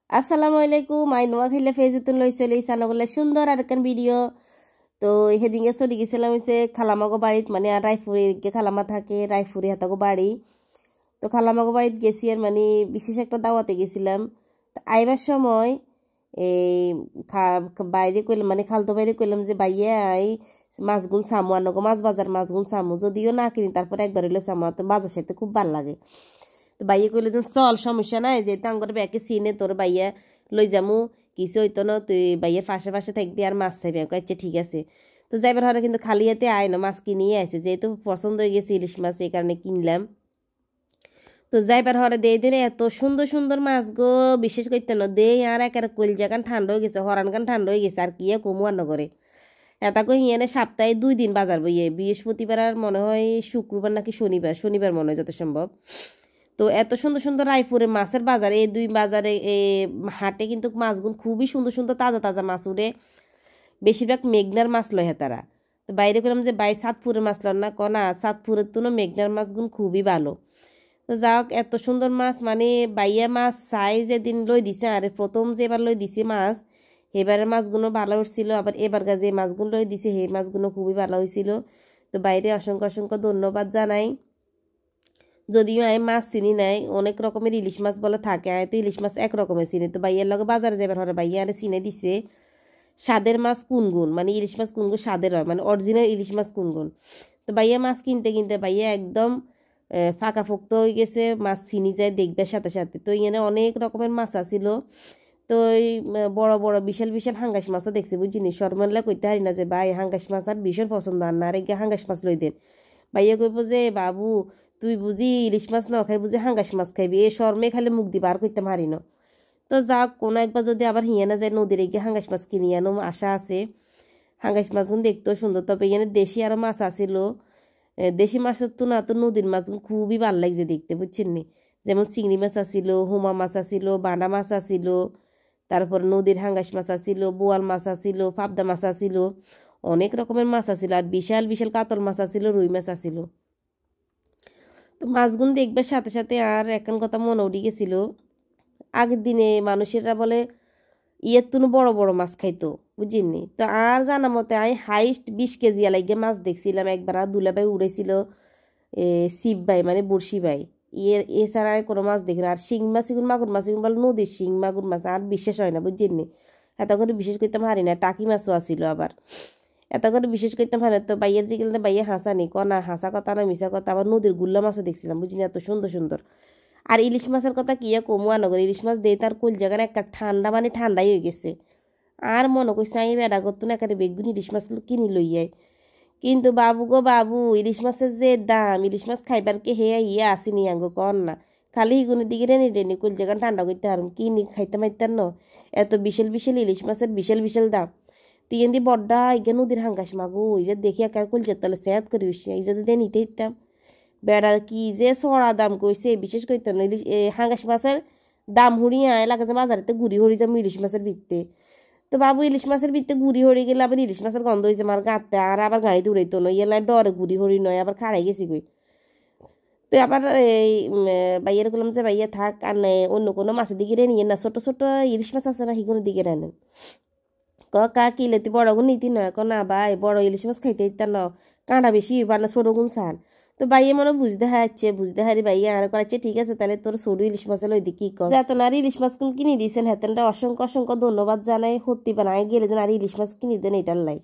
আসসালামু আলাইকুম আই নোয়াখালী ফেজতুন লই চলে ইসানগলে সুন্দর আর একখান ভিডিও। তো সেদিনকে চলে গেছিলাম হচ্ছে খালামাগো বাড়িত, মানে আর রায়পুরে খালামা থাকে, রায়পুরে হাতাগো বাড়ি। তো খালামাগো বাড়িত গেছি আর মানে বিশেষ একটা দাওয়াতে গেছিলাম। তো আইবার সময় এই বাইরে কইলাম, মানে খালতো বাইরে কইলাম যে বাইয়ে আই মাছগুন সামু, আনগো মাছ বাজার মাছগুন সামু, যদিও না কিনি তারপরে একবার হইলে সামু, তো বাজার সাথে খুব ভাল লাগে। তো বাইয়ে কইলে যে চল, সমস্যা নাই, যে তাঙ্গর ব্যাকে চিনে তোর বাইয়া লই যামু, কিছু হইতো না, তুই বাইয়ের পাশে পাশে থাকবি আর মাছ চাইবি। আচ্ছা ঠিক আছে। তো যাইবার হরে কিন্তু খালি হাতে আয় না, মাছ কিনিয়ে আইছে, যেহেতু পছন্দ হয়ে গেছে ইলিশ মাছ, এই কারণে কিনলাম। তো যাইবার হরে দে দিনে এত সুন্দর সুন্দর মাছ গো, বিশেষ করতে না দে আর একেবারে কলজাগান ঠান্ডা হয়ে গেছে, হরানগান ঠান্ডা হয়ে গেছে, আর কি কমুয়ার নগরে এটা কই হিয়ানে সপ্তাহে 2 দিন বাজার বইয়ে, বৃহস্পতিবার আর মনে হয় শুক্রবার নাকি শনিবার, শনিবার মনে হয় যত সম্ভব। তো এত সুন্দর সুন্দর রায়পুরের মাছের বাজার, এই দুই বাজারে হাটে কিন্তু মাছগুলো খুবই সুন্দর সুন্দর তাজা তাজা মাছ উঠে, বেশিরভাগ মেঘনার মাছ লয় তারা। তো বাইরে করলাম যে বাই চাঁদপুরের মাছ লন না, কনা চাঁদপুরের তুনো মেঘনার মাছগুলো খুবই ভালো। তো যাক এত সুন্দর মাছ, মানে বাইয়া মাছ চাই যেদিন লই দিছে, আর প্রথম যে এবার লই দিছে মাছ, এবারের মাছগুলো ভালো উঠছিল, আবার এবার যে মাছগুলো লই দিছে সেই মাছগুলো খুবই ভালো হয়েছিল। তো বাইরে অসংখ্য অসংখ্য ধন্যবাদ জানাই। যদিও আমি মাছ চিনি নাই, অনেক রকমের ইলিশ মাছ বলে থাকে, আমি তো ইলিশ মাছ এক রকমের চিনি। তো বাইয়ের লগে বাজারে যাবার হরে বাইয়া আরে চিনে দিছে স্বাদের মাছ কোনগুন, মানে ইলিশ মাছ কোনগুন স্বাদের হয়, মানে অরিজিনাল ইলিশ মাছ কোনগুন। তো বাইয়া মাছ কিনতে কিনতে বাইয়া একদম ফাঁকা ফোক্ত হয়ে গেছে, মাছ চিনি যায় দেখবার সাথে সাথে। তো এখানে অনেক রকমের মাছ আছিল। তো এই বড় বড় বিশাল বিশাল হাঙ্গাস মাছও দেখছি, বুঝিনি শর্মানলা কইতে হারি না যে ভাই হাঙ্গাস মাছ আর ভীষণ পছন্দ, আর না আর হাঙ্গাস মাছ লই দেন। ভাইয়া কইব যে বাবু তুই বুঝি ইলিশ মাছ না খাই, বুঝি হাঙ্গাস মাছ খাইবি, এ শর্মে খালি মুখ দিবা আর কইতে পারি না। তো যাক কোনো একবার যদি আবার হিয়ে না যায় নদীর গিয়ে হাঙ্গাস মাছ কিনে আনো, আশা আছে। হাঙ্গাস মাছগুলো দেখতেও সুন্দর, তবে এখানে দেশি আরও মাছ আসিল। দেশি মাছের তো না, তো নদীর মাছগুলো খুবই ভালো লাগছে দেখতে, বুঝছেন নি। যেমন চিংড়ি মাছ আসিল, হুমা মাছ আসিল, বাঁডা মাছ আসিল, তারপর নদীর হাঙ্গাস মাছ আসিল, বোয়াল মাছ আসিল, পাবদা মাছ আসিল, অনেক রকমের মাছ আসিল, আর বিশাল বিশাল কাতল মাছ আসিল, রুই মাছ আসিল। তো মাছগুলো দেখবার সাথে সাথে আর এখন কথা মনে উঠে গেছিল, আগের দিনে মানুষেরা বলে ইয়ের তুনো বড় বড় মাছ খাইতো, বুঝিনি। তো আর জানা মতে আমি হাইস্ট 20 কেজি আলাইগে মাছ দেখছিলাম একবার, আর দুলাভাই উড়েছিল শিব ভাই মানে বড়শি ভাই, এছাড়া আর কোনো মাছ দেখি না। আর শিং মাছ এগুলো মাগুর মাছ এগুলো বলে নদীর শিং মাগুর মাছ, আর বিশ্বাস হয় না, বুঝিনি। এত করে বিশেষ করতে পারি না, টাকি মাছও আসিল আবার, এত করে বিশেষ করতে পারি না। তো বাইয়ের যে গেলে বাইয়ে হাসা নি, কনা হাসা কথা না মিশা কথা, আবার নদীর গুল্লা মাছও দেখছিলাম, বুঝিনি, এত সুন্দর সুন্দর। আর ইলিশ মাছের কথা কি কমু আনগর, ইলিশ মাছ দিয়ে তার কোল জায়গায় একটা ঠান্ডা, মানে ঠান্ডাই হয়ে গেছে। আর মনে করছে আমি বেড়া করতো না, একেবারে বেগুন ইলিশ মাছ কিনি লইয়াই। কিন্তু বাবু গো বাবু, ইলিশ মাছের যে দাম, ইলিশ মাছ খাইবার কে হে ইয়ে আসিনি আঙ্গো কন না, খালি হিগুনের দিকে রেনি রেনি কোল জায়গায় ঠান্ডা করতে হারুম, কিনি খাইতে মাইতার ন, এত বিশাল বিশাল ইলিশ মাছের বিশাল বিশাল দাম। তুই এমনি বড্ডা ইগে নদীর হাঙ্গাস মাগো, ওই যে দেখি একা কলজার তলে স্যাঁত করে উঠছি, এই যদি নিতে দিতাম। বেড়া কি যে চড়া দাম কইছে, বিশেষ করে তো ইলিশ হাঙ্গাস মাছের দাম হুড়িয়ে আয় লাগে যে বাজারেতে ঘুরি হরি যাবো ইলিশ মাছের ভিত্তে। তো বাবু ইলিশ মাছের ভিত্তে ঘুরি হরি গেলে আবার ইলিশ মাছের গন্ধ হয়েছে আমার গাঁতে, আর আবার গাড়ি দৌড়াইতো নয়, এলাই ডরে ঘুরি হরি নয়, আবার খাড়াই গেছি কই। তো আবার এই বাইয়ের বললাম যে বাইয়া থাক, আর অন্য কোনো মাছের দিকে নিয়ে না, ছোট ছোট ইলিশ মাছ আছে না সেগুলোর দিকে নেন। কা কিলে তুই বড় গুণ নীতি নয়, না ভাই বড় ইলিশ মাছ খাইতে ইত্যার ন, কাঁটা বেশি বা না ছোট গুণ সান। তো বাইয়ে মনে বুঝতে হারছে, বুঝতে হারি বাইয়ে আর করাচ্ছে, ঠিক আছে তাহলে তোর সরু ইলিশ মাছের ওই দিকে কি কর, যাতে না আর ইলিশ মাছ কিনে দিয়েছেন, হাতেনটা অসংখ্য অসংখ্য ধন্যবাদ জানাই, সত্যি বানায় গেলে যেন আর ইলিশ মাছ কিনে দেন এটার লাই।